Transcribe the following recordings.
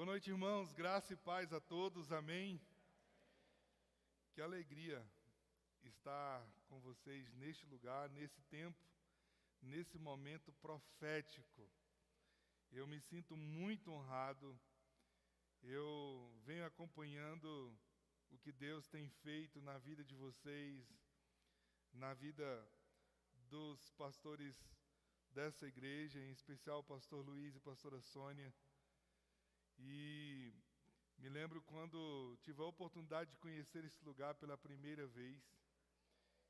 Boa noite, irmãos. Graça e paz a todos. Amém. Que alegria estar com vocês neste lugar, nesse tempo, nesse momento profético. Eu me sinto muito honrado. Eu venho acompanhando o que Deus tem feito na vida de vocês, na vida dos pastores dessa igreja, em especial o pastor Luiz e a pastora Sônia. E me lembro quando tive a oportunidade de conhecer esse lugar pela primeira vez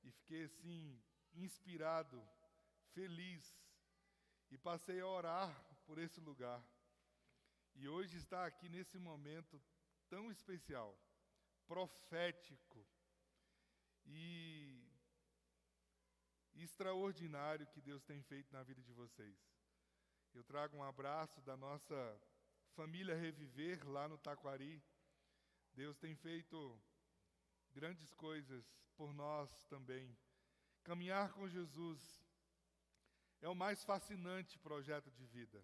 e fiquei assim, inspirado, feliz, e passei a orar por esse lugar. E hoje está aqui nesse momento tão especial, profético e extraordinário que Deus tem feito na vida de vocês. Eu trago um abraço da nossa família Reviver, lá no Taquari. Deus tem feito grandes coisas por nós também. Caminhar com Jesus é o mais fascinante projeto de vida.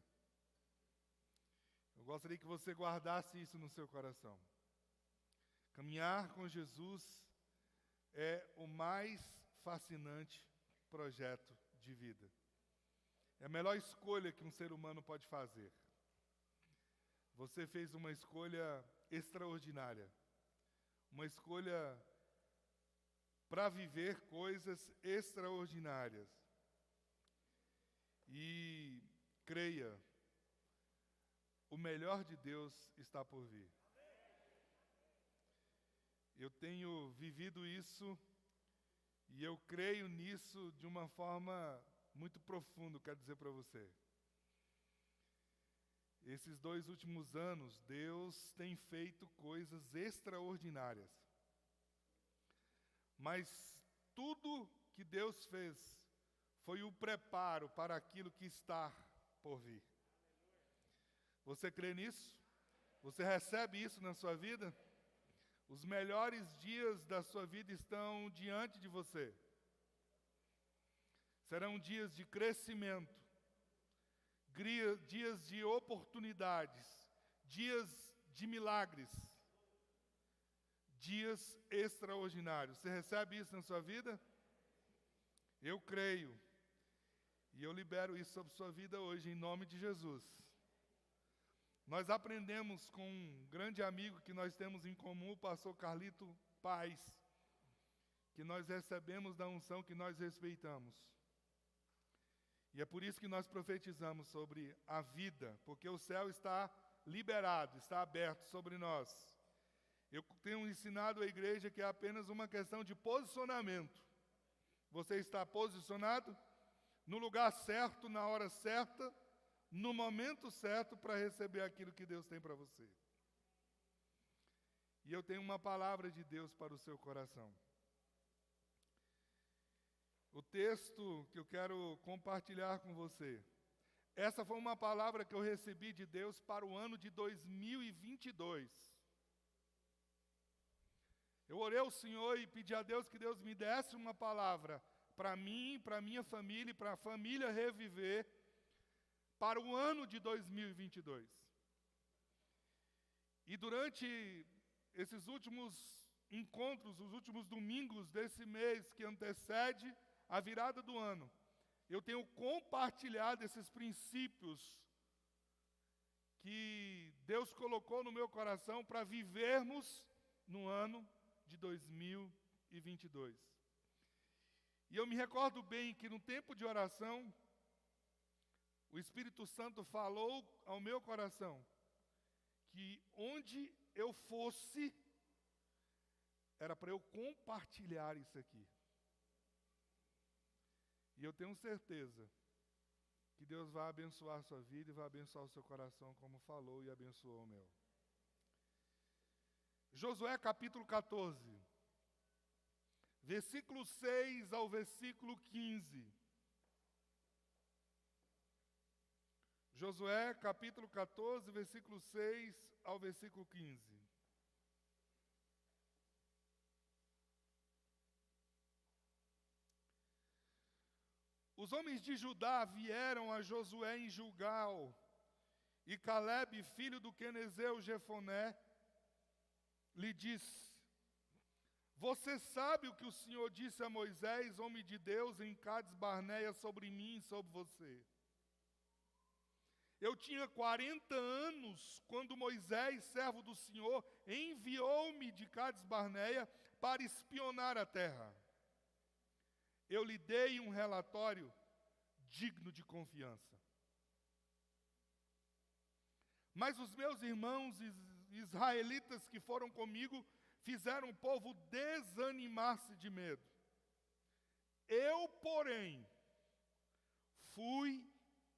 Eu gostaria que você guardasse isso no seu coração. Caminhar com Jesus é o mais fascinante projeto de vida. É a melhor escolha que um ser humano pode fazer. Você fez uma escolha extraordinária, uma escolha para viver coisas extraordinárias. E creia, o melhor de Deus está por vir. Eu tenho vivido isso e eu creio nisso de uma forma muito profunda, quero dizer para você. Esses 2 últimos anos, Deus tem feito coisas extraordinárias. Mas tudo que Deus fez foi o preparo para aquilo que está por vir. Você crê nisso? Você recebe isso na sua vida? Os melhores dias da sua vida estão diante de você. Serão dias de crescimento, dias de oportunidades, dias de milagres, dias extraordinários. Você recebe isso na sua vida? Eu creio. E eu libero isso sobre sua vida hoje, em nome de Jesus. Nós aprendemos com um grande amigo que nós temos em comum, o pastor Carlito Paz, que nós recebemos da unção que nós respeitamos. E é por isso que nós profetizamos sobre a vida, porque o céu está liberado, está aberto sobre nós. Eu tenho ensinado à igreja que é apenas uma questão de posicionamento. Você está posicionado no lugar certo, na hora certa, no momento certo para receber aquilo que Deus tem para você. E eu tenho uma palavra de Deus para o seu coração. O texto que eu quero compartilhar com você, essa foi uma palavra que eu recebi de Deus para o ano de 2022. Eu orei ao Senhor e pedi a Deus que Deus me desse uma palavra para mim, para a minha família e para a família Reviver para o ano de 2022. E durante esses últimos encontros, os últimos domingos desse mês que antecede a virada do ano, eu tenho compartilhado esses princípios que Deus colocou no meu coração para vivermos no ano de 2022. E eu me recordo bem que no tempo de oração, o Espírito Santo falou ao meu coração que onde eu fosse, era para eu compartilhar isso aqui. E eu tenho certeza que Deus vai abençoar a sua vida e vai abençoar o seu coração, como falou e abençoou o meu. Josué capítulo 14, versículo 6 ao versículo 15. Josué capítulo 14, versículo 6 ao versículo 15. Os homens de Judá vieram a Josué em Gilgal E Calebe, filho do quenezeu Jefoné, lhe disse: você sabe o que o Senhor disse a Moisés, homem de Deus, em Cades Barneia, sobre mim e sobre você. Eu tinha 40 anos quando Moisés, servo do Senhor, enviou-me de Cades Barneia para espionar a terra. Eu lhe dei um relatório digno de confiança. Mas os meus irmãos israelitas que foram comigo fizeram o povo desanimar-se de medo. Eu, porém, fui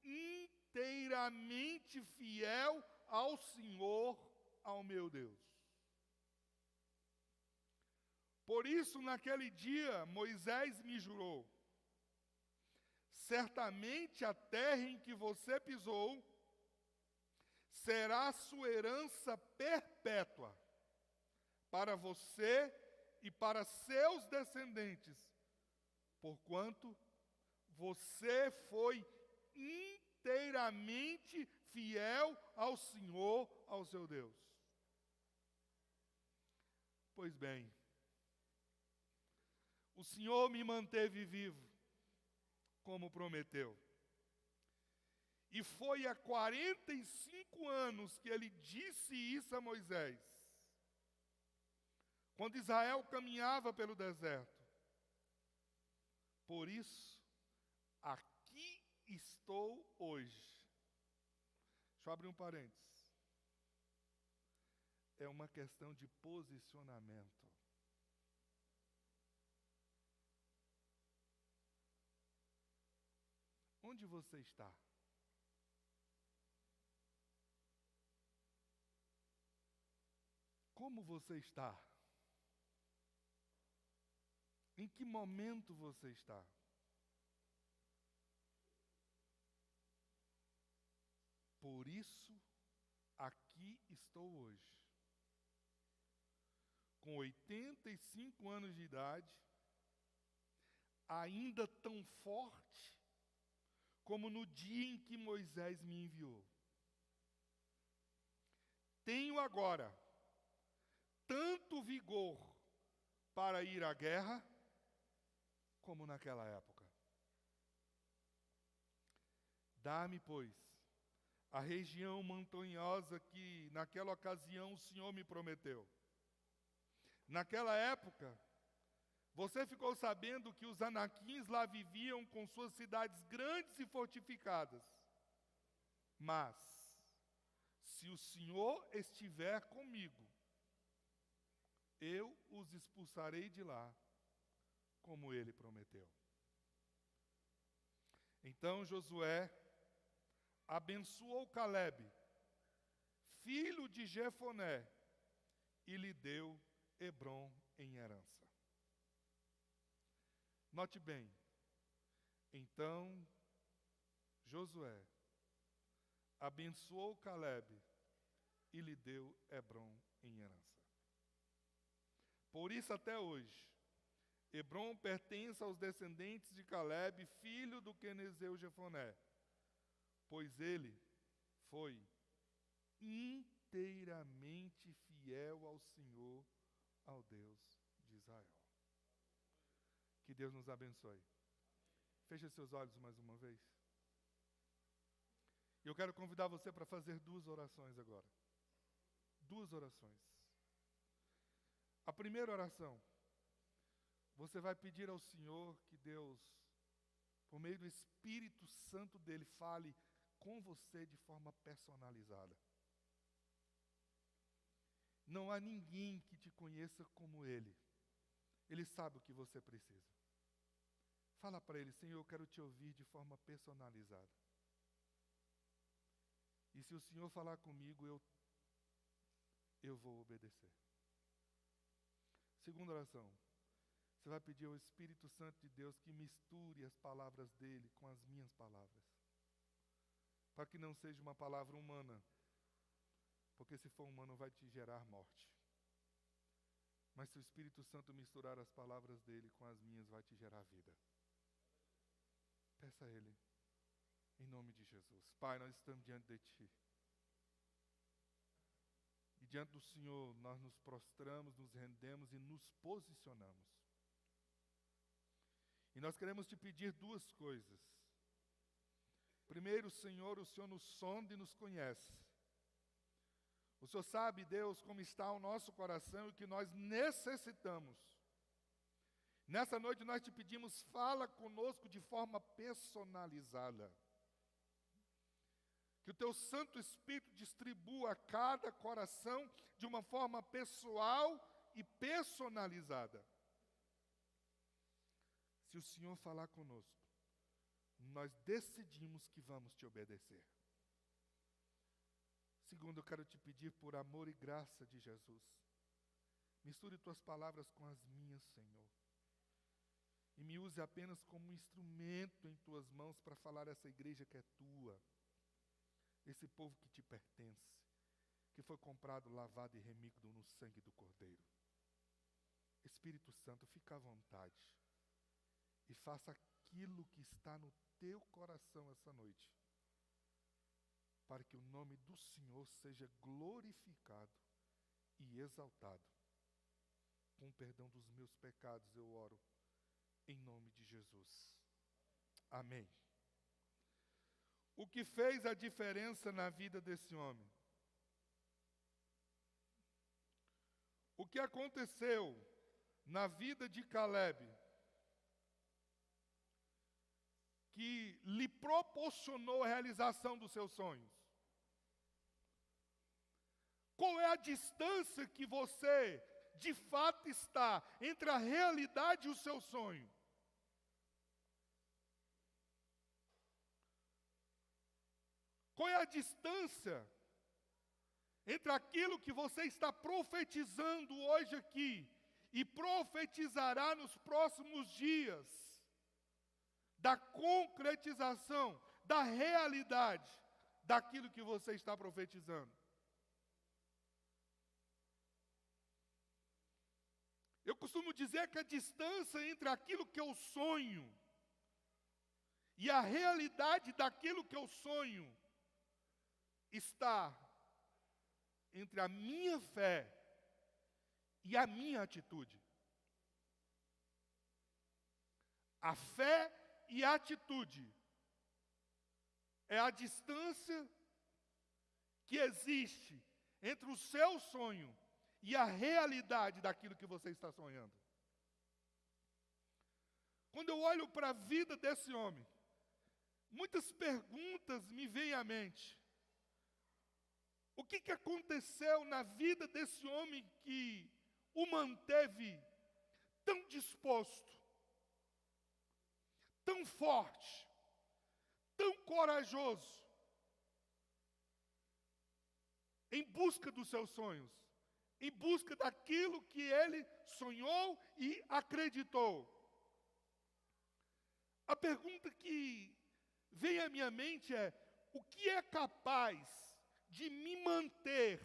inteiramente fiel ao Senhor, ao meu Deus. Por isso, naquele dia, Moisés me jurou: certamente a terra em que você pisou será sua herança perpétua para você e para seus descendentes, porquanto você foi inteiramente fiel ao Senhor, ao seu Deus. Pois bem, o Senhor me manteve vivo, como prometeu. E foi há 45 anos que ele disse isso a Moisés, quando Israel caminhava pelo deserto. Por isso, aqui estou hoje. Deixa eu abrir um parênteses. É uma questão de posicionamento. Onde você está? Como você está? Em que momento você está? Por isso, aqui estou hoje. Com 85 anos de idade, ainda tão forte como no dia em que Moisés me enviou. Tenho agora tanto vigor para ir à guerra, como naquela época. Dá-me, pois, a região montanhosa que naquela ocasião o Senhor me prometeu. Naquela época, você ficou sabendo que os anaquins lá viviam com suas cidades grandes e fortificadas. Mas, se o Senhor estiver comigo, eu os expulsarei de lá, como ele prometeu. Então Josué abençoou Calebe, filho de Jefoné, e lhe deu Hebrom em herança. Note bem, então Josué abençoou Calebe e lhe deu Hebrom em herança. Por isso, até hoje, Hebrom pertence aos descendentes de Calebe, filho do quenezeu Jefoné, pois ele foi inteiramente fiel ao Senhor, ao Deus de Israel. Que Deus nos abençoe. Feche seus olhos mais uma vez. Eu quero convidar você para fazer 2 orações agora. 2 orações. A primeira oração, você vai pedir ao Senhor que Deus, por meio do Espírito Santo dele, fale com você de forma personalizada. Não há ninguém que te conheça como ele. Ele sabe o que você precisa. Fala para ele: Senhor, eu quero te ouvir de forma personalizada. E se o Senhor falar comigo, eu vou obedecer. Segunda oração, você vai pedir ao Espírito Santo de Deus que misture as palavras dele com as minhas palavras, para que não seja uma palavra humana, porque se for humano vai te gerar morte. Mas se o Espírito Santo misturar as palavras dele com as minhas, vai te gerar vida. Peça a ele, em nome de Jesus. Pai, nós estamos diante de ti. diante do Senhor nós nos prostramos, nos rendemos e nos posicionamos. E nós queremos te pedir duas coisas. Primeiro, Senhor, o Senhor nos sonda e nos conhece. O Senhor sabe, Deus, como está o nosso coração e o que nós necessitamos. Nessa noite nós te pedimos, fala conosco de forma personalizada. Que o teu Santo Espírito distribua a cada coração de uma forma pessoal e personalizada. Se o Senhor falar conosco, nós decidimos que vamos te obedecer. Segundo, eu quero te pedir por amor e graça de Jesus. Misture tuas palavras com as minhas, Senhor. E me use apenas como um instrumento em tuas mãos para falar essa igreja que é tua. Esse povo que te pertence, que foi comprado, lavado e remido no sangue do Cordeiro. Espírito Santo, fica à vontade e faça aquilo que está no teu coração essa noite, para que o nome do Senhor seja glorificado e exaltado. Com o perdão dos meus pecados eu oro, em nome de Jesus. Amém. O que fez a diferença na vida desse homem? O que aconteceu na vida de Caleb que lhe proporcionou a realização dos seus sonhos? Qual é a distância que você, de fato, está entre a realidade e o seu sonho? Qual é a distância entre aquilo que você está profetizando hoje aqui e profetizará nos próximos dias, da concretização, da realidade daquilo que você está profetizando? Eu costumo dizer que a distância entre aquilo que eu sonho e a realidade daquilo que eu sonho está entre a minha fé e a minha atitude. A fé e a atitude é a distância que existe entre o seu sonho e a realidade daquilo que você está sonhando. Quando eu olho para a vida desse homem, muitas perguntas me vêm à mente. O que aconteceu na vida desse homem que o manteve tão disposto, tão forte, tão corajoso, em busca dos seus sonhos, em busca daquilo que ele sonhou e acreditou? A pergunta que vem à minha mente é: o que é capaz de me manter,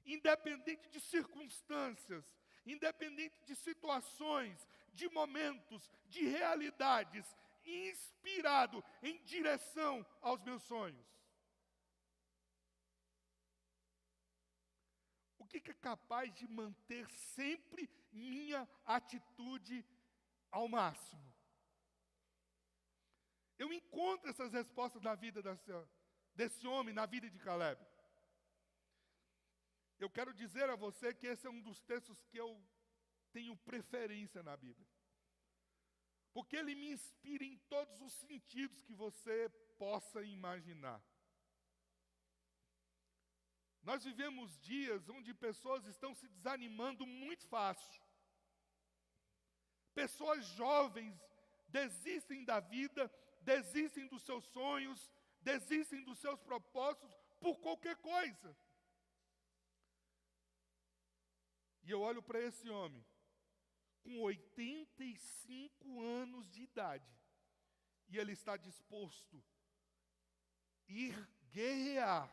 independente de circunstâncias, independente de situações, de momentos, de realidades, inspirado em direção aos meus sonhos? O que é capaz de manter sempre minha atitude ao máximo? Eu encontro essas respostas na vida desse homem, na vida de Caleb. Eu quero dizer a você que esse é um dos textos que eu tenho preferência na Bíblia, porque ele me inspira em todos os sentidos que você possa imaginar. Nós vivemos dias onde pessoas estão se desanimando muito fácil. Pessoas jovens desistem da vida, desistem dos seus sonhos, desistem dos seus propósitos por qualquer coisa. E eu olho para esse homem, com 85 anos de idade, e ele está disposto a ir guerrear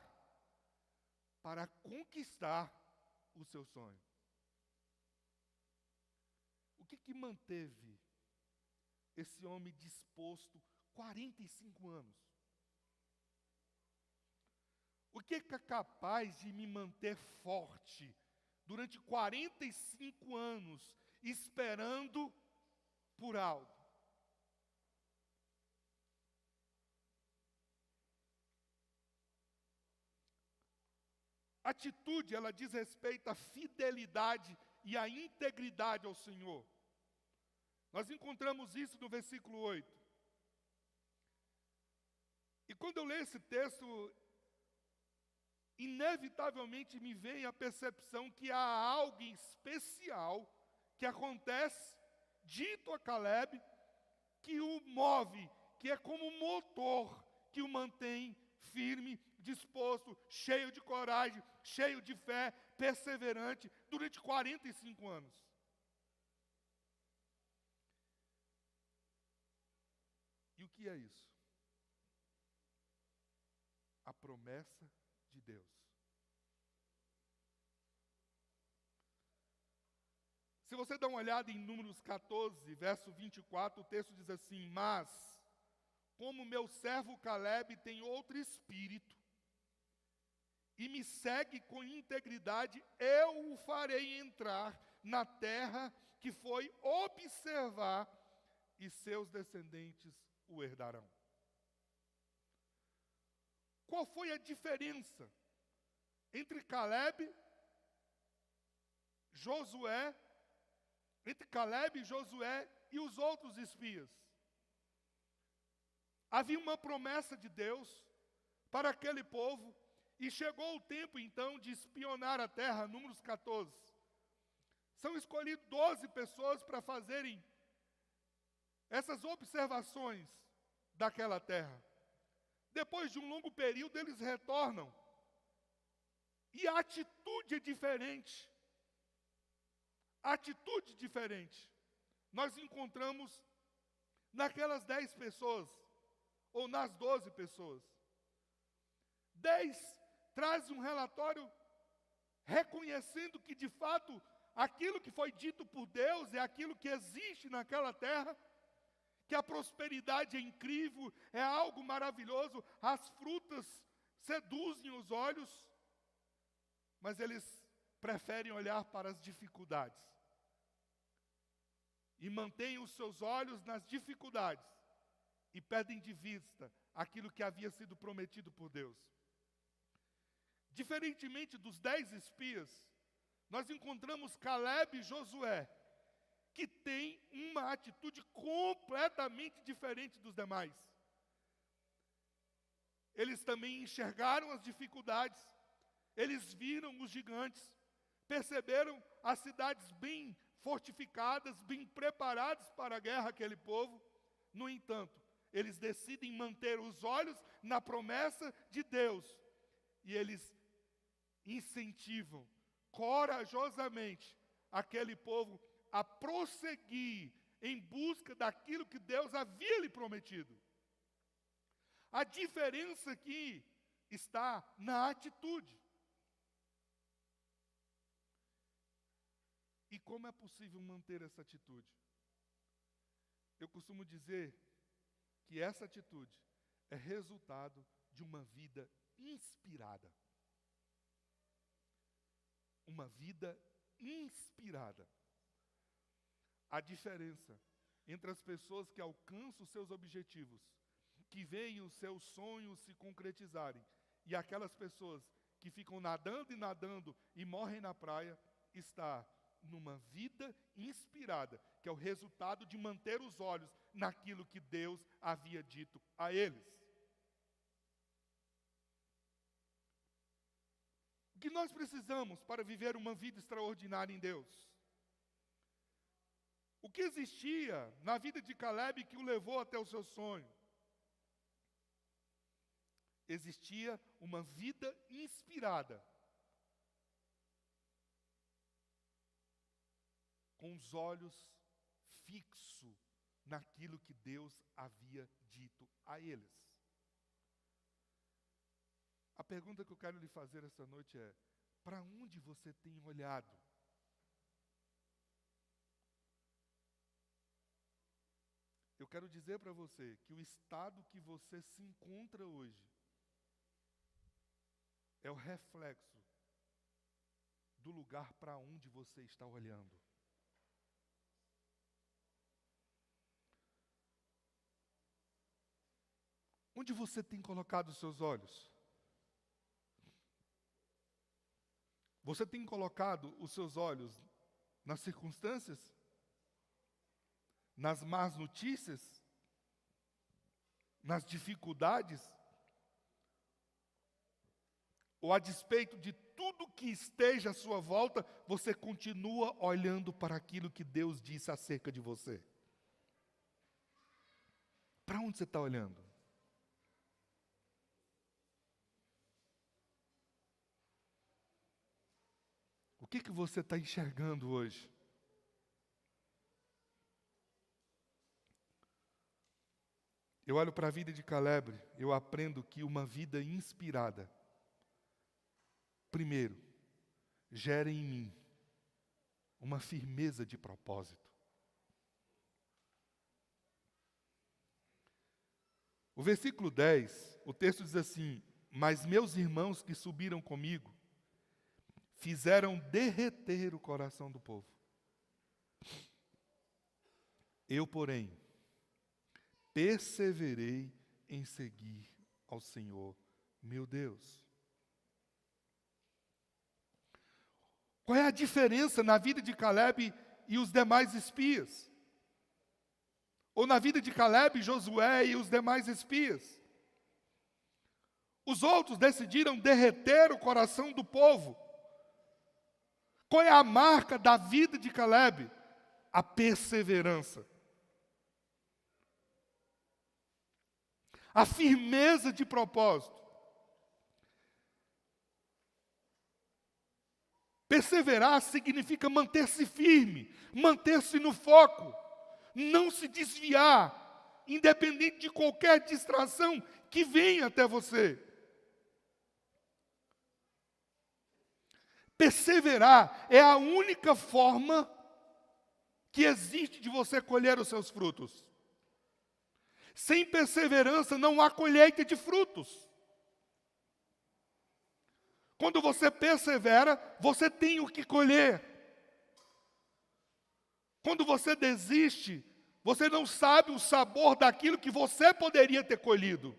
para conquistar o seu sonho. O que manteve esse homem disposto 45 anos? O que é capaz de me manter forte durante 45 anos, esperando por algo? Atitude, ela diz respeito à fidelidade e à integridade ao Senhor. Nós encontramos isso no versículo 8. E quando eu leio esse texto, inevitavelmente me vem a percepção que há algo especial que acontece, dito a Caleb, que o move, que é como um motor que o mantém firme, disposto, cheio de coragem, cheio de fé, perseverante, durante 45 anos. E o que é isso? A promessa de Deus. Se você dá uma olhada em Números 14, verso 24, o texto diz assim: mas, como meu servo Caleb tem outro espírito, e me segue com integridade, eu o farei entrar na terra que foi observar, e seus descendentes o herdarão. Qual foi a diferença entre Caleb, Josué e os outros espias? Havia uma promessa de Deus para aquele povo, e chegou o tempo então de espionar a terra. Números 14. São escolhidos 12 pessoas para fazerem essas observações daquela terra. Depois de um longo período, eles retornam. E a atitude é diferente. A atitude diferente. Nós encontramos naquelas 10 pessoas, ou nas 12 pessoas. 10 traz um relatório reconhecendo que, de fato, aquilo que foi dito por Deus é aquilo que existe naquela terra, que a prosperidade é incrível, é algo maravilhoso, as frutas seduzem os olhos, mas eles preferem olhar para as dificuldades e mantêm os seus olhos nas dificuldades e perdem de vista aquilo que havia sido prometido por Deus. Diferentemente dos 10 espias, nós encontramos Caleb e Josué, que têm uma atitude completamente diferente dos demais. Eles também enxergaram as dificuldades, eles viram os gigantes, perceberam as cidades bem fortificadas, bem preparadas para a guerra, aquele povo. No entanto, eles decidem manter os olhos na promessa de Deus, e eles incentivam corajosamente aquele povo a prosseguir em busca daquilo que Deus havia lhe prometido. A diferença aqui está na atitude. E como é possível manter essa atitude? Eu costumo dizer que essa atitude é resultado de uma vida inspirada. Uma vida inspirada. A diferença entre as pessoas que alcançam os seus objetivos, que veem os seus sonhos se concretizarem, e aquelas pessoas que ficam nadando e nadando e morrem na praia, está numa vida inspirada, que é o resultado de manter os olhos naquilo que Deus havia dito a eles. O que nós precisamos para viver uma vida extraordinária em Deus? O que existia na vida de Caleb que o levou até o seu sonho? Existia uma vida inspirada, com os olhos fixos naquilo que Deus havia dito a eles. A pergunta que eu quero lhe fazer essa noite é: para onde você tem olhado? Eu quero dizer para você que o estado que você se encontra hoje é o reflexo do lugar para onde você está olhando. Onde você tem colocado os seus olhos? Você tem colocado os seus olhos nas circunstâncias? Nas más notícias? Nas dificuldades? Ou a despeito de tudo que esteja à sua volta, você continua olhando para aquilo que Deus disse acerca de você? Para onde você está olhando? O que você está enxergando hoje? Eu olho para a vida de Caleb, eu aprendo que uma vida inspirada, primeiro, gera em mim uma firmeza de propósito. O versículo 10, o texto diz assim: mas meus irmãos que subiram comigo, fizeram derreter o coração do povo. Eu, porém, perseverei em seguir ao Senhor, meu Deus. Qual é a diferença na vida de Caleb e os demais espias? Ou na vida de Caleb, Josué e os demais espias? Os outros decidiram derreter o coração do povo. Qual é a marca da vida de Caleb? A perseverança. A firmeza de propósito. Perseverar significa manter-se firme, manter-se no foco, não se desviar, independente de qualquer distração que venha até você. Perseverar é a única forma que existe de você colher os seus frutos. Sem perseverança não há colheita de frutos. Quando você persevera, você tem o que colher. Quando você desiste, você não sabe o sabor daquilo que você poderia ter colhido.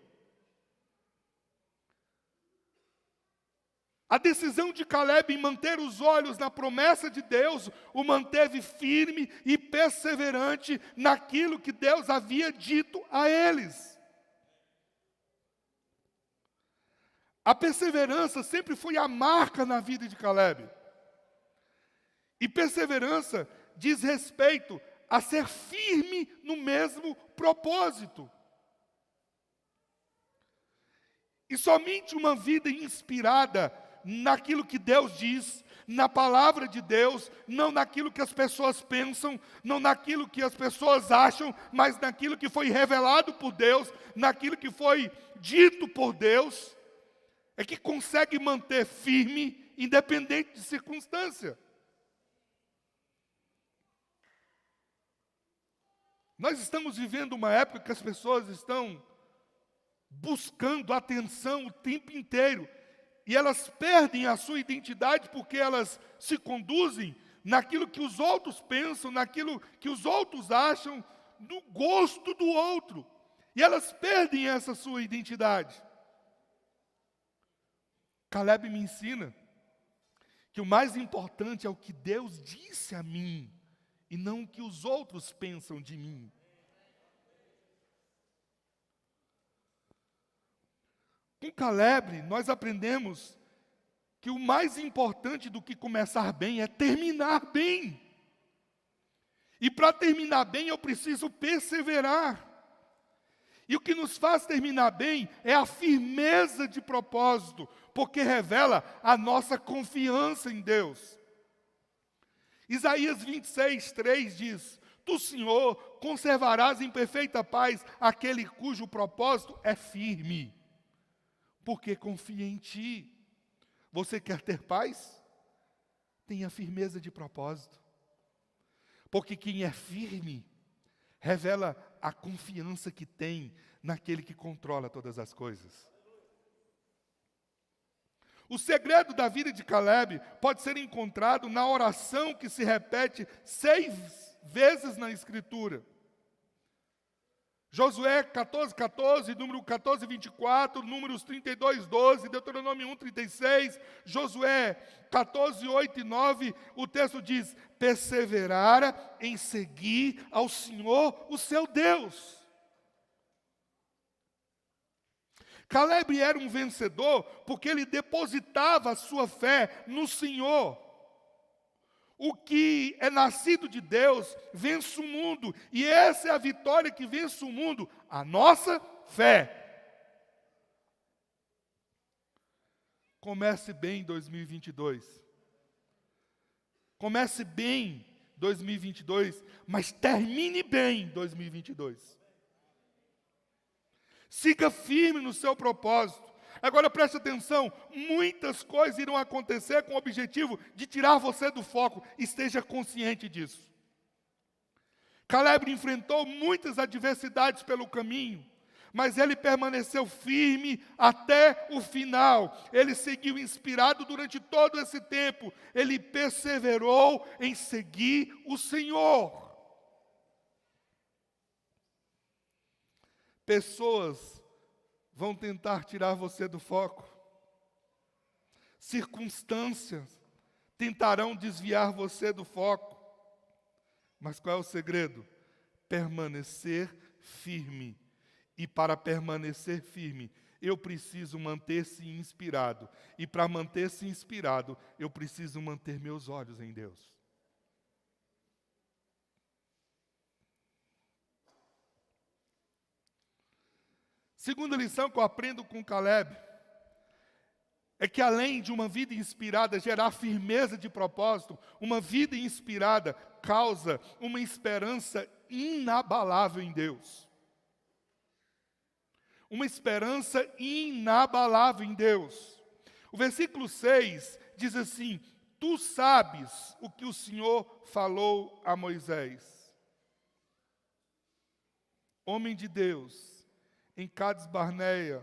A decisão de Caleb em manter os olhos na promessa de Deus o manteve firme e perseverante naquilo que Deus havia dito a eles. A perseverança sempre foi a marca na vida de Caleb. E perseverança diz respeito a ser firme no mesmo propósito. E somente uma vida inspirada naquilo que Deus diz, na palavra de Deus, não naquilo que as pessoas pensam, não naquilo que as pessoas acham, mas naquilo que foi revelado por Deus, naquilo que foi dito por Deus, é que consegue manter firme, independente de circunstância. Nós estamos vivendo uma época que as pessoas estão buscando atenção o tempo inteiro. E elas perdem a sua identidade porque elas se conduzem naquilo que os outros pensam, naquilo que os outros acham, no gosto do outro. E elas perdem essa sua identidade. Caleb me ensina que o mais importante é o que Deus disse a mim, e não o que os outros pensam de mim. Com Caleb, nós aprendemos que o mais importante do que começar bem é terminar bem. E para terminar bem, eu preciso perseverar. E o que nos faz terminar bem é a firmeza de propósito, porque revela a nossa confiança em Deus. Isaías 26:3 diz: Tu, Senhor, conservarás em perfeita paz aquele cujo propósito é firme, porque confia em Ti. Você quer ter paz? Tenha firmeza de propósito. Porque quem é firme revela a confiança que tem naquele que controla todas as coisas. O segredo da vida de Caleb pode ser encontrado na oração que se repete 6 vezes na Escritura. Josué 14:14, número 14:24, Números 32:12, Deuteronômio 1:36, Josué 14:8 e 9, o texto diz: perseverara em seguir ao Senhor, o seu Deus. Caleb era um vencedor porque ele depositava a sua fé no Senhor. O que é nascido de Deus vence o mundo, e essa é a vitória que vence o mundo, a nossa fé. Comece bem 2022. Comece bem 2022, mas termine bem 2022. Siga firme no seu propósito. Agora preste atenção, muitas coisas irão acontecer com o objetivo de tirar você do foco. Esteja consciente disso. Caleb enfrentou muitas adversidades pelo caminho, mas ele permaneceu firme até o final. Ele seguiu inspirado durante todo esse tempo. Ele perseverou em seguir o Senhor. Pessoas vão tentar tirar você do foco. Circunstâncias tentarão desviar você do foco. Mas qual é o segredo? Permanecer firme. E para permanecer firme, eu preciso manter-se inspirado. E para manter-se inspirado, eu preciso manter meus olhos em Deus. Segunda lição que eu aprendo com Caleb é que além de uma vida inspirada gerar firmeza de propósito, uma vida inspirada causa uma esperança inabalável em Deus. Uma esperança inabalável em Deus. O versículo 6 diz assim: tu sabes o que o Senhor falou a Moisés. Homem de Deus, em Cades Barneia,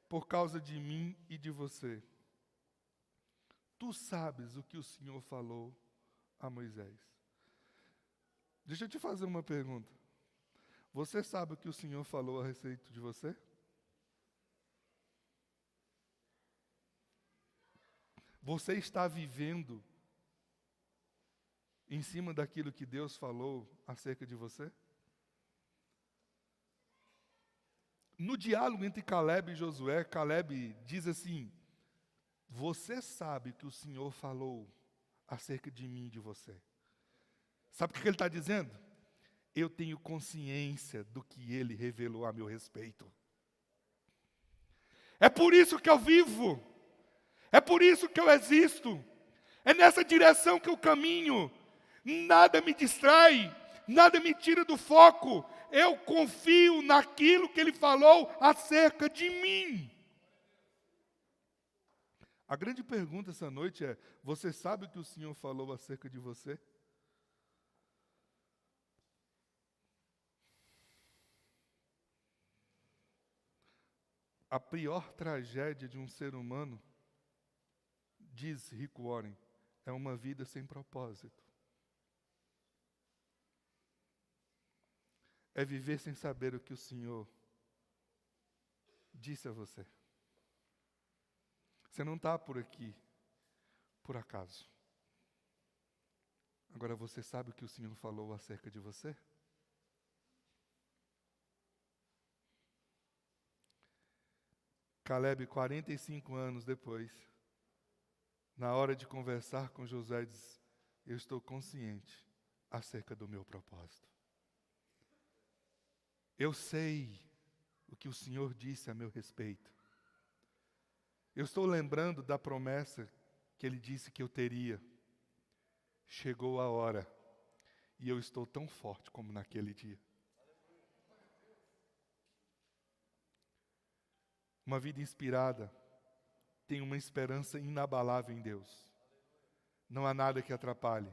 por causa de mim e de você. Tu sabes o que o Senhor falou a Moisés. Deixa eu te fazer uma pergunta. Você sabe o que o Senhor falou a respeito de você? Você está vivendo em cima daquilo que Deus falou acerca de você? No diálogo entre Caleb e Josué, Caleb diz assim: você sabe que o Senhor falou acerca de mim e de você. Sabe o que ele está dizendo? Eu tenho consciência do que ele revelou a meu respeito. É por isso que eu vivo. É por isso que eu existo. É nessa direção que eu caminho. Nada me distrai, nada me tira do foco. Eu confio naquilo que ele falou acerca de mim. A grande pergunta essa noite é: você sabe o que o Senhor falou acerca de você? A pior tragédia de um ser humano, diz Rick Warren, é uma vida sem propósito. É viver sem saber o que o Senhor disse a você. Você não está por aqui por acaso. Agora você sabe o que o Senhor falou acerca de você? Caleb, 45 anos depois, na hora de conversar com Josué, diz: eu estou consciente acerca do meu propósito. Eu sei o que o Senhor disse a meu respeito. Eu estou lembrando da promessa que Ele disse que eu teria. Chegou a hora, e eu estou tão forte como naquele dia. Uma vida inspirada tem uma esperança inabalável em Deus. Não há nada que atrapalhe,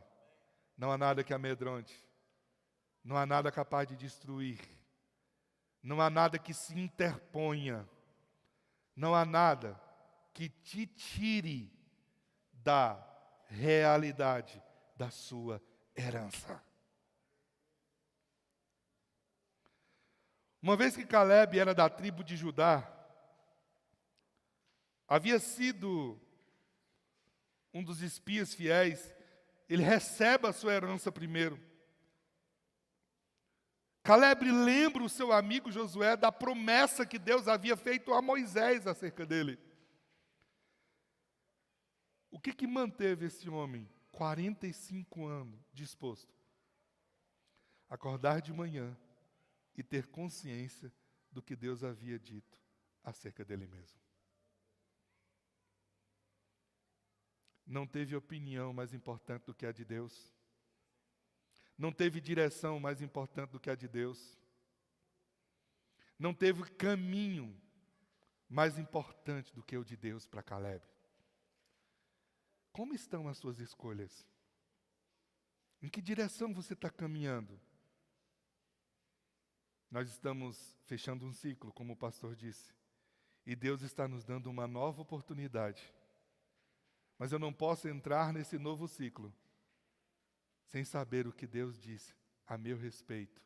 não há nada que amedronte, não há nada capaz de destruir. Não há nada que se interponha. Não há nada que te tire da realidade da sua herança. Uma vez que Caleb era da tribo de Judá, havia sido um dos espias fiéis, ele recebe a sua herança primeiro. Caleb lembra o seu amigo Josué da promessa que Deus havia feito a Moisés acerca dele. O que manteve esse homem, 45 anos, disposto? Acordar de manhã e ter consciência do que Deus havia dito acerca dele mesmo. Não teve opinião mais importante do que a de Deus. Não teve direção mais importante do que a de Deus. Não teve caminho mais importante do que o de Deus para Caleb. Como estão as suas escolhas? Em que direção você está caminhando? Nós estamos fechando um ciclo, como o pastor disse. E Deus está nos dando uma nova oportunidade. Mas eu não posso entrar nesse novo ciclo sem saber o que Deus disse a meu respeito,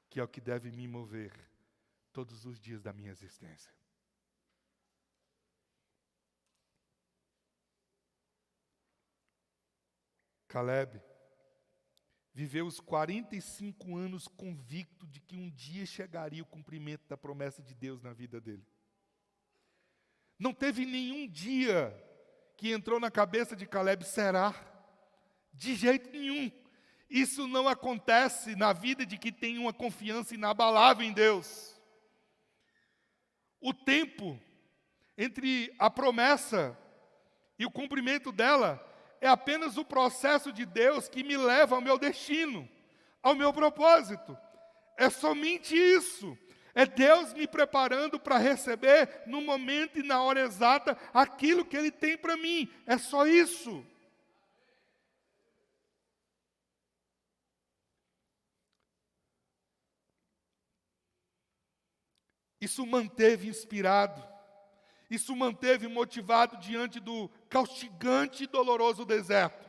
que é o que deve me mover todos os dias da minha existência. Caleb viveu os 45 anos convicto de que um dia chegaria o cumprimento da promessa de Deus na vida dele. Não teve nenhum dia que entrou na cabeça de Caleb, será? De jeito nenhum. Isso não acontece na vida de quem tem uma confiança inabalável em Deus. O tempo entre a promessa e o cumprimento dela é apenas o processo de Deus que me leva ao meu destino, ao meu propósito. É somente isso. É Deus me preparando para receber no momento e na hora exata aquilo que Ele tem para mim. É só isso. Isso manteve inspirado. Isso manteve motivado diante do castigante e doloroso deserto.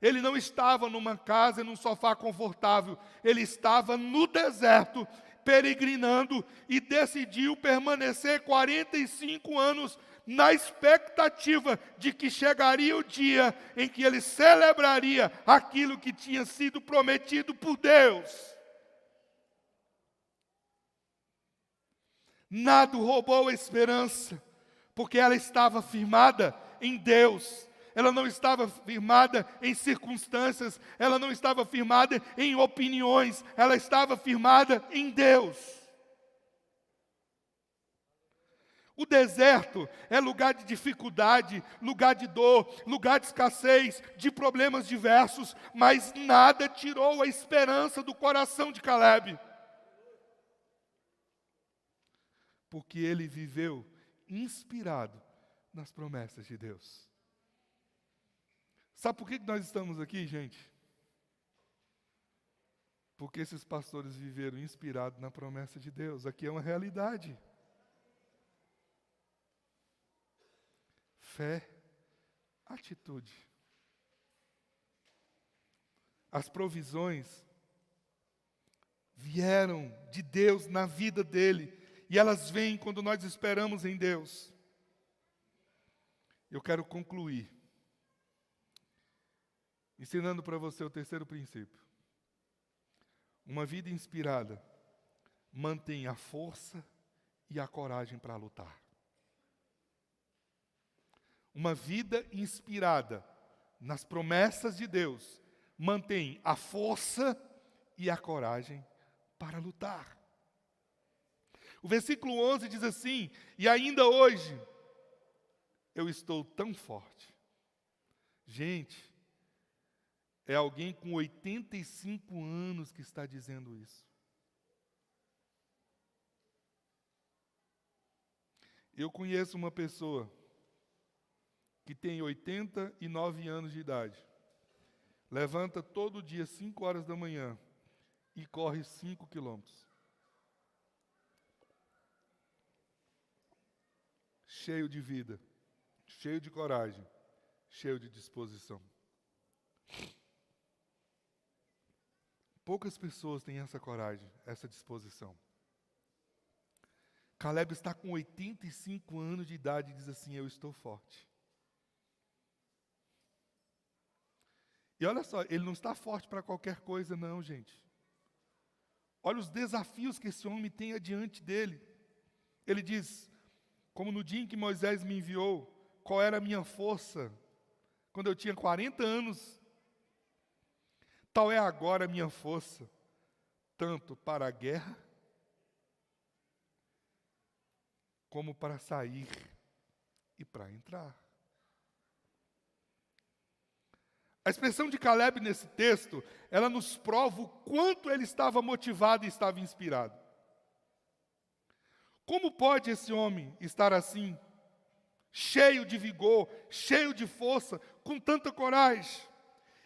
Ele não estava numa casa, num sofá confortável. Ele estava no deserto, peregrinando, e decidiu permanecer 45 anos na expectativa de que chegaria o dia em que ele celebraria aquilo que tinha sido prometido por Deus. Nada roubou a esperança, porque ela estava firmada em Deus. Ela não estava firmada em circunstâncias, ela não estava firmada em opiniões, ela estava firmada em Deus. O deserto é lugar de dificuldade, lugar de dor, lugar de escassez, de problemas diversos, mas nada tirou a esperança do coração de Caleb. Porque ele viveu inspirado nas promessas de Deus. Sabe por que nós estamos aqui, gente? Porque esses pastores viveram inspirados na promessa de Deus. Aqui é uma realidade. Fé, atitude. As provisões vieram de Deus na vida dele. E elas vêm quando nós esperamos em Deus. Eu quero concluir ensinando para você o terceiro princípio. Uma vida inspirada mantém a força e a coragem para lutar. Uma vida inspirada nas promessas de Deus mantém a força e a coragem para lutar. O versículo 11 diz assim: e ainda hoje eu estou tão forte. Gente, é alguém com 85 anos que está dizendo isso. Eu conheço uma pessoa que tem 89 anos de idade, levanta todo dia 5 horas da manhã e corre 5 quilômetros. cheio de vida, cheio de coragem, cheio de disposição. Poucas pessoas têm essa coragem, essa disposição. Caleb está com 85 anos de idade e diz assim: eu estou forte. E olha só, ele não está forte para qualquer coisa não, gente. Olha os desafios que esse homem tem adiante dele. Ele diz, como no dia em que Moisés me enviou, qual era a minha força, quando eu tinha 40 anos, tal é agora a minha força, tanto para a guerra, como para sair e para entrar. A expressão de Caleb nesse texto, ela nos prova o quanto ele estava motivado e estava inspirado. Como pode esse homem estar assim, cheio de vigor, cheio de força, com tanta coragem?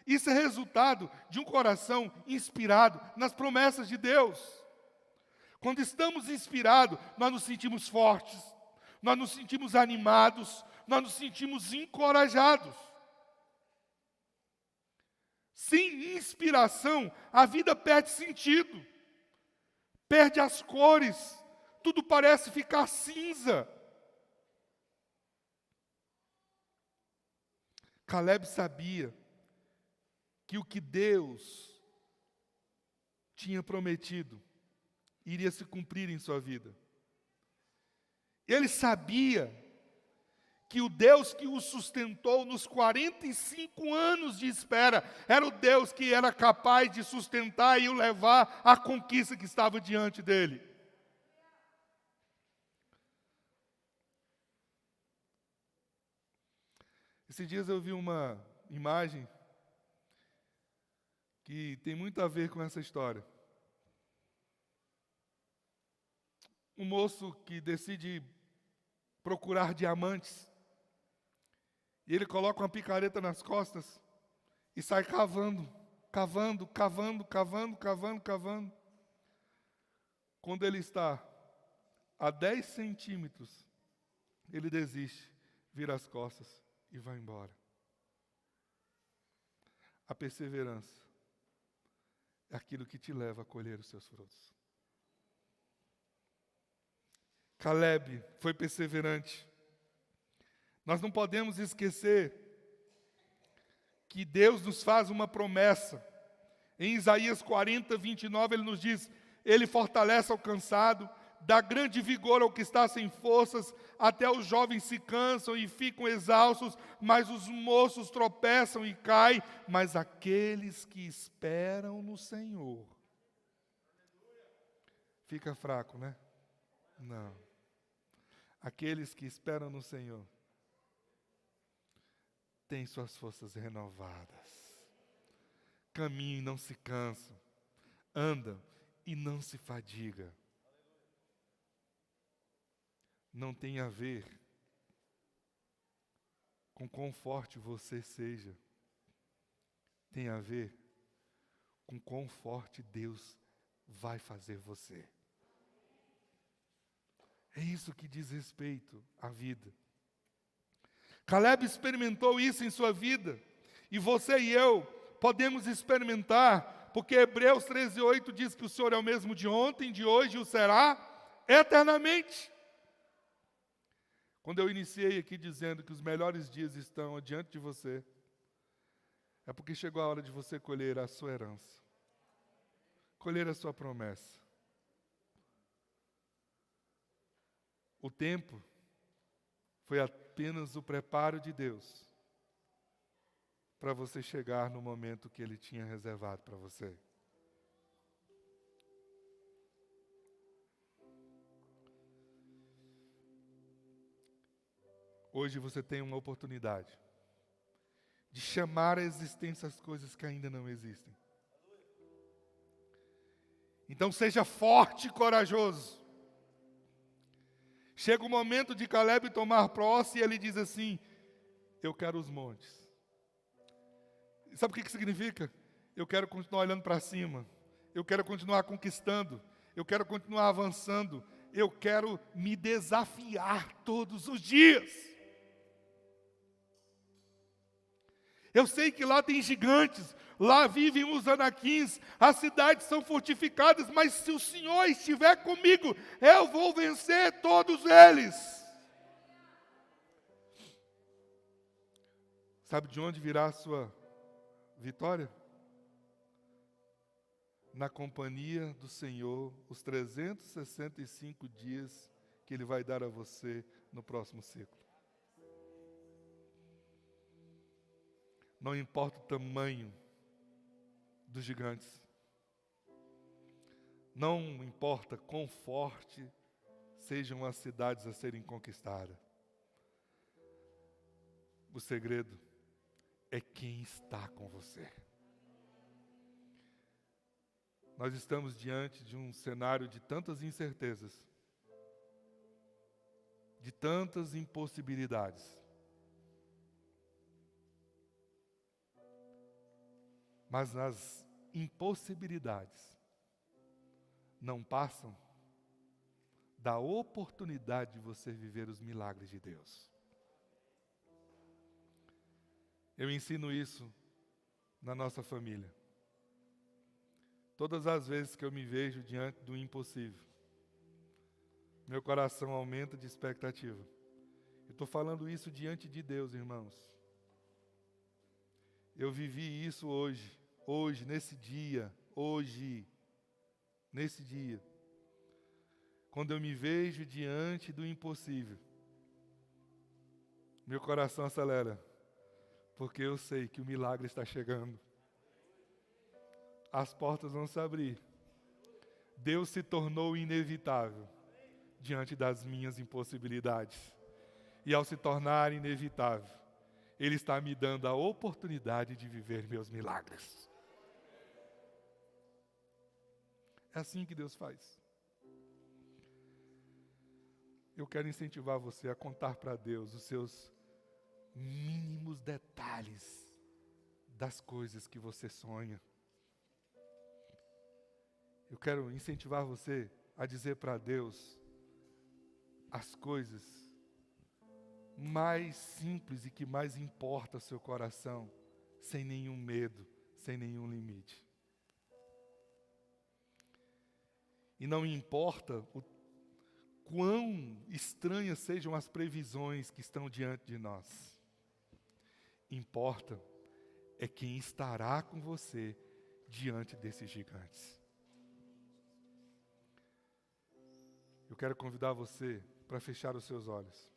Isso é resultado de um coração inspirado nas promessas de Deus. Quando estamos inspirados, nós nos sentimos fortes, nós nos sentimos animados, nós nos sentimos encorajados. Sem inspiração, a vida perde sentido, perde as cores, tudo parece ficar cinza. Caleb sabia que o que Deus tinha prometido iria se cumprir em sua vida. Ele sabia que o Deus que o sustentou nos 45 anos de espera era o Deus que era capaz de sustentar e o levar à conquista que estava diante dele. Esses dias eu vi uma imagem que tem muito a ver com essa história. Um moço que decide procurar diamantes, e ele coloca uma picareta nas costas e sai cavando. Quando ele está a 10 centímetros, ele desiste, vira as costas e vai embora. A perseverança é aquilo que te leva a colher os seus frutos. Caleb foi perseverante. Nós não podemos esquecer que Deus nos faz uma promessa. Em Isaías 40, 29, ele nos diz: ele fortalece ao cansado, dá grande vigor ao que está sem forças, até os jovens se cansam e ficam exaustos, mas os moços tropeçam e caem, mas aqueles que esperam no Senhor. Fica fraco, né? Não. Aqueles que esperam no Senhor têm suas forças renovadas. Caminham e não se cansam. Andam e não se fadiga. Não tem a ver com quão forte você seja. Tem a ver com quão forte Deus vai fazer você. É isso que diz respeito à vida. Caleb experimentou isso em sua vida. E você e eu podemos experimentar, porque Hebreus 13:8 diz que o Senhor é o mesmo de ontem, de hoje e o será eternamente. Quando eu iniciei aqui dizendo que os melhores dias estão diante de você, é porque chegou a hora de você colher a sua herança, colher a sua promessa. O tempo foi apenas o preparo de Deus para você chegar no momento que Ele tinha reservado para você. Hoje você tem uma oportunidade de chamar à existência as coisas que ainda não existem. Então seja forte e corajoso. Chega o momento de Caleb tomar posse e ele diz assim: eu quero os montes. Sabe o que significa? Eu quero continuar olhando para cima. Eu quero continuar conquistando. Eu quero continuar avançando. eu quero me desafiar todos os dias. Eu sei que lá tem gigantes, lá vivem os anaquins, as cidades são fortificadas, mas se o Senhor estiver comigo, eu vou vencer todos eles. Sabe de onde virá a sua vitória? Na companhia do Senhor, os 365 dias que Ele vai dar a você no próximo ciclo. Não importa o tamanho dos gigantes. Não importa quão forte sejam as cidades a serem conquistadas. O segredo é quem está com você. Nós estamos diante de um cenário de tantas incertezas, de tantas impossibilidades. Mas as impossibilidades não passam da oportunidade de você viver os milagres de Deus. Eu ensino isso na nossa família. Todas as vezes que eu me vejo diante do impossível, meu coração aumenta de expectativa. Eu estou falando isso diante de Deus, irmãos. Eu vivi isso hoje, nesse dia, nesse dia. Quando eu me vejo diante do impossível, meu coração acelera, porque eu sei que o milagre está chegando. As portas vão se abrir. Deus se tornou inevitável diante das minhas impossibilidades. E ao se tornar inevitável, Ele está me dando a oportunidade de viver meus milagres. É assim que Deus faz. Eu quero incentivar você a contar para Deus os seus mínimos detalhes das coisas que você sonha. Eu quero incentivar você a dizer para Deus as coisas mais simples e que mais importa ao seu coração, sem nenhum medo, sem nenhum limite. E não importa o quão estranhas sejam as previsões que estão diante de nós. Importa é quem estará com você diante desses gigantes. Eu quero convidar você para fechar os seus olhos.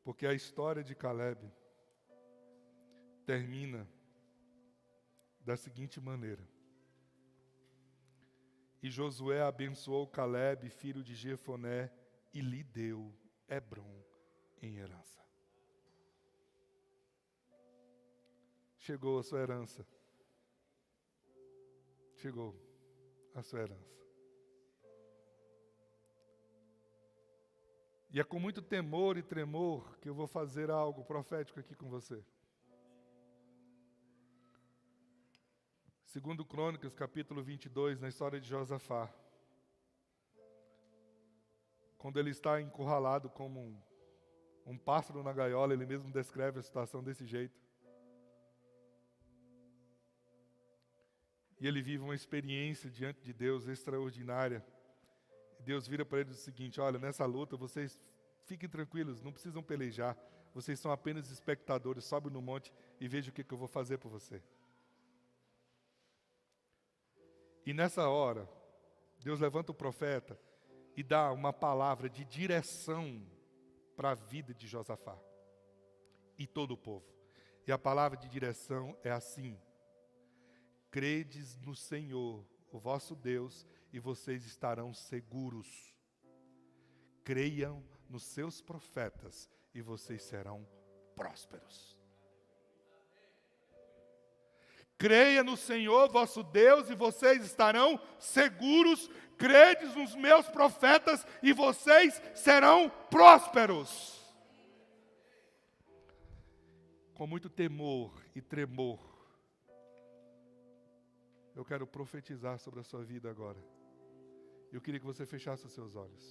Porque a história de Caleb termina da seguinte maneira. E Josué abençoou Caleb, filho de Jefoné, e lhe deu Hebrom em herança. Chegou a sua herança. Chegou a sua herança. E é com muito temor e tremor que eu vou fazer algo profético aqui com você. 2 Crônicas, capítulo 22, na história de Josafá. Quando ele está encurralado como um pássaro na gaiola, ele mesmo descreve a situação desse jeito. E ele vive uma experiência diante de Deus extraordinária. E Deus vira para ele e diz o seguinte: olha, nessa luta vocês fiquem tranquilos, não precisam pelejar. Vocês são apenas espectadores, sobe no monte e veja o que eu vou fazer por você. E nessa hora, Deus levanta o profeta e dá uma palavra de direção para a vida de Josafá e todo o povo. E a palavra de direção é assim: credes no Senhor, o vosso Deus, e vocês estarão seguros. Creiam nos seus profetas e vocês serão prósperos. Creia no Senhor, vosso Deus, e vocês estarão seguros. Credes nos meus profetas e vocês serão prósperos. Com muito temor e tremor, eu quero profetizar sobre a sua vida agora. Eu queria que você fechasse os seus olhos.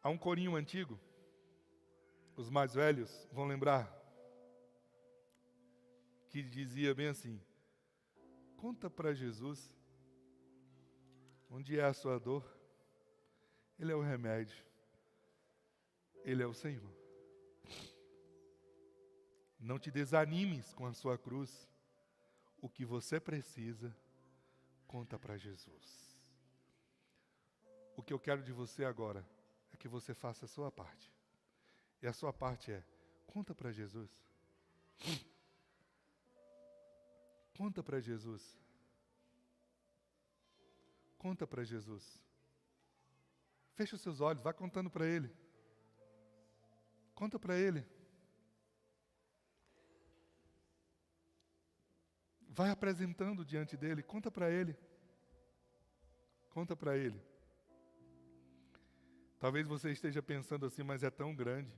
Há um corinho antigo, os mais velhos vão lembrar, que dizia bem assim: conta para Jesus onde é a sua dor. Ele é o remédio. Ele é o Senhor. Não te desanimes com a sua cruz. O que você precisa, conta para Jesus. O que eu quero de você agora é que você faça a sua parte. E a sua parte é, conta para Jesus. Conta para Jesus. Conta para Jesus. Fecha os seus olhos, vá contando para Ele. Conta para Ele. Vai apresentando diante dEle, conta para Ele. Conta para Ele. Talvez você esteja pensando assim, mas é tão grande.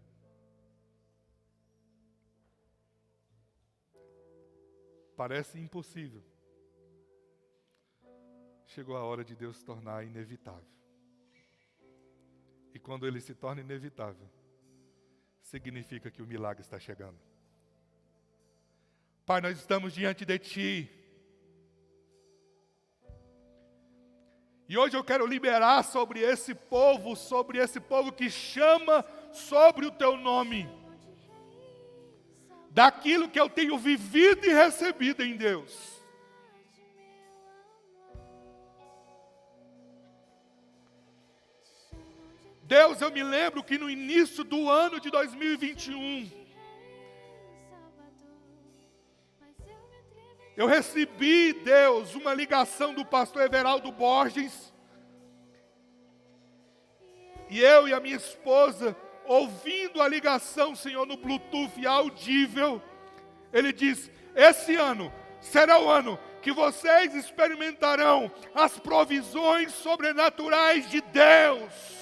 Parece impossível. Chegou a hora de Deus se tornar inevitável. E quando Ele se torna inevitável, significa que o milagre está chegando. Pai, nós estamos diante de Ti. E hoje eu quero liberar sobre esse povo que chama sobre o Teu nome, daquilo que eu tenho vivido e recebido em Deus. Deus, eu me lembro que no início do ano de 2021, eu recebi, Deus, uma ligação do pastor Everaldo Borges. E eu e a minha esposa, ouvindo a ligação, Senhor, no Bluetooth audível, ele diz: esse ano será o ano que vocês experimentarão as provisões sobrenaturais de Deus.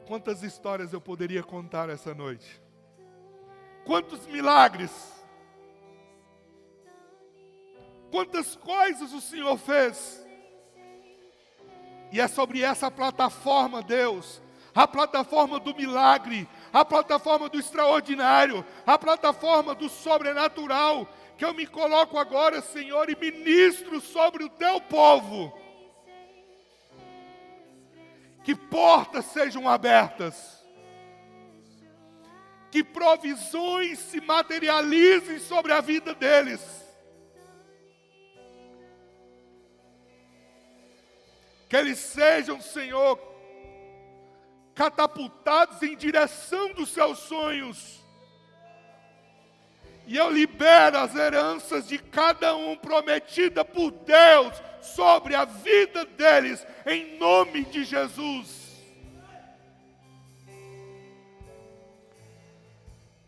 Quantas histórias eu poderia contar essa noite? Quantos milagres? Quantas coisas o Senhor fez? E é sobre essa plataforma, Deus, a plataforma do milagre, a plataforma do extraordinário, a plataforma do sobrenatural, que eu me coloco agora, Senhor, e ministro sobre o Teu povo. Que portas sejam abertas. Que provisões se materializem sobre a vida deles. Que eles sejam, Senhor, catapultados em direção dos seus sonhos. E eu libero as heranças de cada um prometida por Deus sobre a vida deles, em nome de Jesus.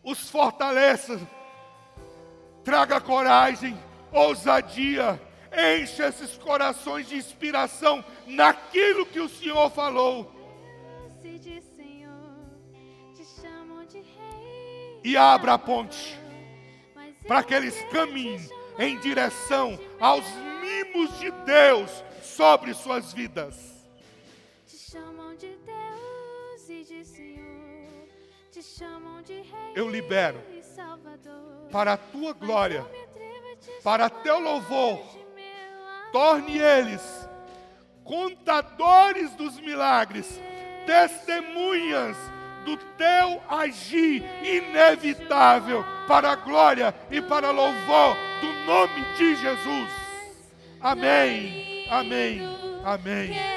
Os fortaleça, traga coragem, ousadia, enche esses corações de inspiração naquilo que o Senhor falou. E abra a ponte para que eles caminhem em direção aos mimos de Deus sobre suas vidas. Te chamam de Deus e de Senhor, te chamam de Rei. Eu libero e Salvador, para a Tua glória, mas eu me atrevo a te para chamar Teu louvor. de meu amor. Torne eles contadores dos milagres, testemunhas do Teu agir inevitável, para a glória e para louvor do nome de Jesus. Amém, amém, amém.